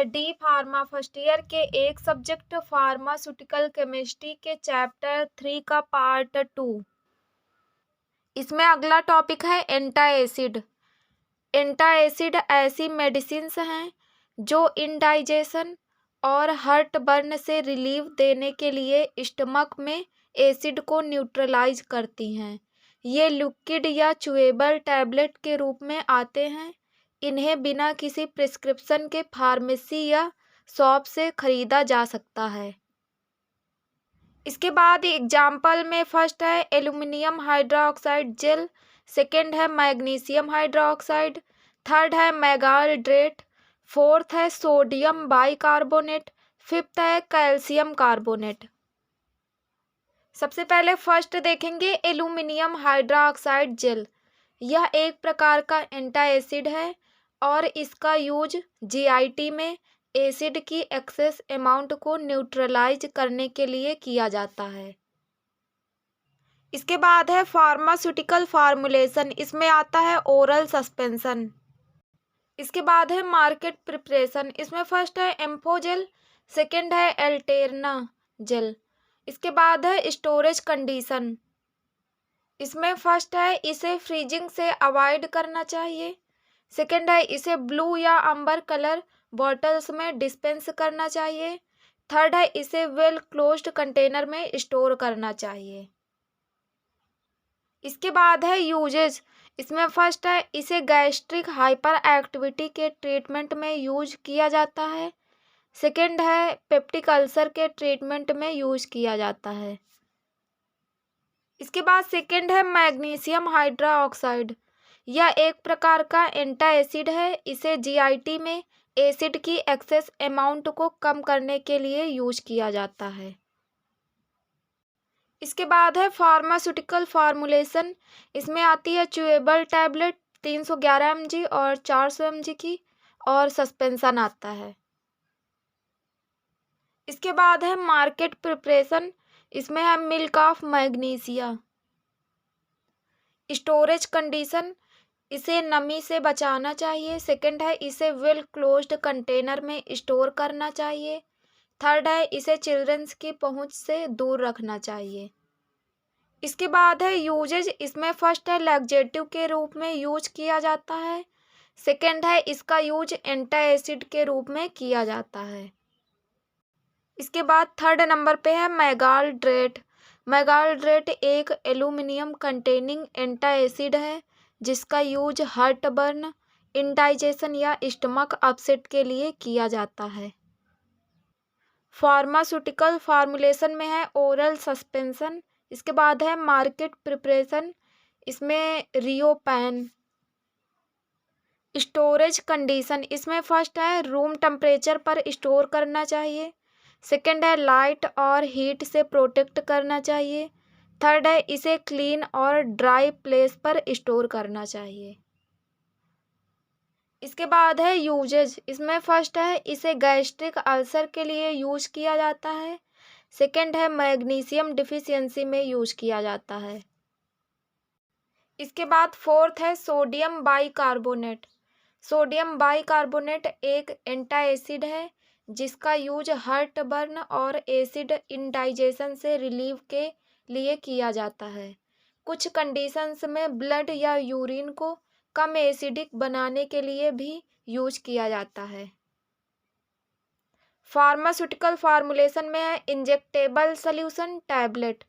D pharma first year के एक subject pharmaceutical chemistry के चैप्टर 3 का पार्ट 2। इसमें अगला टॉपिक है एंटाएसिड। एंटाएसिड ऐसी मेडिसिन्स हैं जो इंडाइजेशन और हार्ट बर्न से रिलीफ देने के लिए स्टमक में एसिड को न्यूट्रलाइज करती हैं। ये लिक्विड या च्यूएबल टैबलेट के रूप में आते हैं। इन्हें बिना किसी प्रिस्क्रिप्शन के फार्मेसी या शॉप से खरीदा जा सकता है। इसके बाद एग्जाम्पल में फर्स्ट है एल्यूमिनियम हाइड्रोक्साइड जेल, सेकेंड है मैग्नीशियम हाइड्रोक्साइड, थर्ड है मैगाल्ड्रेट, फोर्थ है सोडियम बाइकार्बोनेट, फिफ्थ है कैल्शियम कार्बोनेट। सबसे पहले फर्स्ट देखेंगे एल्यूमिनियम हाइड्रोक्साइड जेल। यह एक प्रकार का एंटाएसिड है और इसका यूज जीआईटी में एसिड की एक्सेस अमाउंट को न्यूट्रलाइज करने के लिए किया जाता है। इसके बाद है फार्मास्यूटिकल फार्मूलेशन। इसमें आता है ओरल सस्पेंशन। इसके बाद है मार्केट प्रिपरेशन। इसमें फर्स्ट है एम्फोजेल, सेकेंड है एल्टेरना जेल। इसके बाद है स्टोरेज कंडीशन। इसमें फर्स्ट है इसे फ्रीजिंग से अवॉइड करना चाहिए, सेकेंड है इसे ब्लू या अंबर कलर बॉटल्स में डिस्पेंस करना चाहिए, थर्ड है इसे वेल क्लोज्ड कंटेनर में स्टोर करना चाहिए। इसके बाद है यूजेज। इसमें फर्स्ट है इसे गैस्ट्रिक हाइपर एक्टिविटी के ट्रीटमेंट में यूज किया जाता है, सेकेंड है पेप्टिक अल्सर के ट्रीटमेंट में यूज किया जाता है। इसके बाद सेकेंड है मैग्नीशियम हाइड्रोक्साइड। यह एक प्रकार का एंटाएसिड है। इसे जीआईटी में एसिड की एक्सेस अमाउंट को कम करने के लिए यूज किया जाता है। इसके बाद है फार्मास्यूटिकल फार्मूलेशन। इसमें आती है च्यूएबल टैबलेट 311 mg और 400 mg की, और सस्पेंशन आता है। इसके बाद है मार्केट प्रिपरेशन। इसमें है milk of magnesia. Storage condition, इसे नमी से बचाना चाहिए, सेकंड है इसे वेल क्लोज्ड कंटेनर में स्टोर करना चाहिए, थर्ड है इसे चिल्ड्रंस की पहुंच से दूर रखना चाहिए। इसके बाद है यूजेज। इसमें फर्स्ट है लैक्सेटिव के रूप में यूज किया जाता है, सेकंड है इसका यूज एंटाएसिड के रूप में किया जाता है। इसके बाद थर्ड नंबर पे है मैगाल्ड्रेट। मैगाल्ड्रेट एक एल्यूमिनियम कंटेनिंग एंटाएसिड है जिसका यूज हार्ट बर्न, इंडाइजेशन या स्टमक अपसेट के लिए किया जाता है। फार्मास्यूटिकल फार्मूलेशन में है ओरल सस्पेंशन। इसके बाद है मार्केट प्रिपरेशन। इसमें रियोपैन। स्टोरेज कंडीशन, इसमें फर्स्ट है रूम टेम्परेचर पर स्टोर करना चाहिए, सेकेंड है लाइट और हीट से प्रोटेक्ट करना चाहिए, थर्ड है इसे क्लीन और ड्राई प्लेस पर स्टोर करना चाहिए। इसके बाद है यूजेज। इसमें फर्स्ट है इसे गैस्ट्रिक अल्सर के लिए यूज किया जाता है, सेकेंड है मैग्नीशियम डिफिशियंसी में यूज किया जाता है। इसके बाद फोर्थ है सोडियम बाइकार्बोनेट। सोडियम बाइकार्बोनेट एक एंटाएसिड है जिसका यूज हार्ट बर्न और एसिड इंडाइजेशन से रिलीव के लिए किया जाता है। कुछ कंडीशंस में ब्लड या यूरिन को कम एसिडिक बनाने के लिए भी यूज किया जाता है। फार्मास्यूटिकल फार्मूलेशन में है इंजेक्टेबल सॉल्यूशन टैबलेट।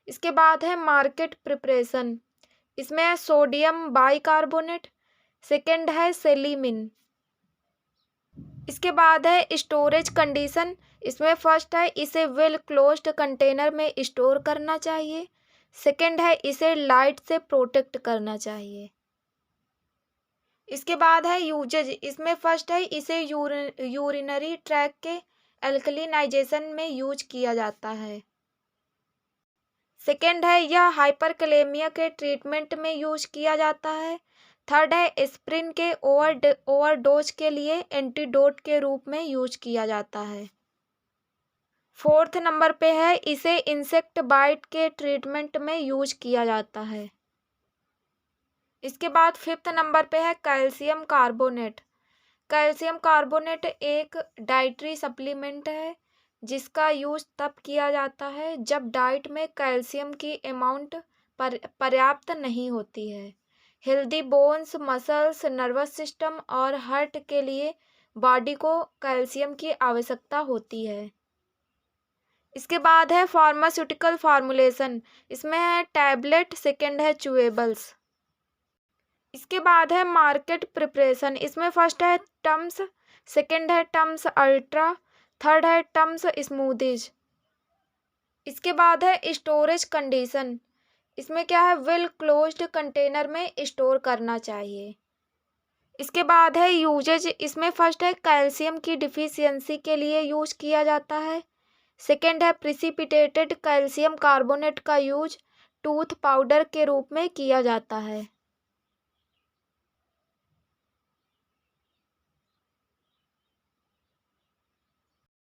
इसके बाद है मार्केट प्रिपरेशन। इसमें है सोडियम बाइकार्बोनेट, सेकेंड है सेलिमिन। इसके बाद है स्टोरेज कंडीशन। इसमें फर्स्ट है इसे वेल क्लोज्ड कंटेनर में स्टोर करना चाहिए, सेकेंड है इसे लाइट से प्रोटेक्ट करना चाहिए। इसके बाद है यूजेज। इसमें फर्स्ट है इसे यूरिनरी ट्रैक के एल्कलिनाइजेशन में यूज किया जाता है, सेकेंड है यह हाइपरकलेमिया के ट्रीटमेंट में यूज किया जाता है, थर्ड है एस्प्रिन के ओवरडोज के लिए एंटीडोट के रूप में यूज किया जाता है, फोर्थ नंबर पे है इसे इंसेक्ट बाइट के ट्रीटमेंट में यूज किया जाता है। इसके बाद फिफ्थ नंबर पे है कैल्शियम कार्बोनेट। कैल्शियम कार्बोनेट एक डाइटरी सप्लीमेंट है जिसका यूज तब किया जाता है जब डाइट में कैल्शियम की अमाउंट पर्याप्त नहीं होती है। Healthy bones, muscles, nervous system और हार्ट के लिए बॉडी को कैल्शियम की आवश्यकता होती है। इसके बाद है फार्मास्यूटिकल फार्मूलेशन। इसमें है टैबलेट, सेकंड है च्यूएबल्स। इसके बाद है मार्केट प्रिपरेशन। इसमें फर्स्ट है टम्स, सेकंड है टम्स अल्ट्रा, थर्ड है टम्स स्मूदीज। इसके बाद है स्टोरेज कंडीशन। इसमें क्या है, वेल क्लोज्ड कंटेनर में स्टोर करना चाहिए। इसके बाद है यूजेज। इसमें फर्स्ट है कैल्शियम की डिफिशियंसी के लिए यूज किया जाता है। सेकेंड है प्रिसिपिटेटेड कैल्शियम कार्बोनेट का यूज टूथ पाउडर के रूप में किया जाता है।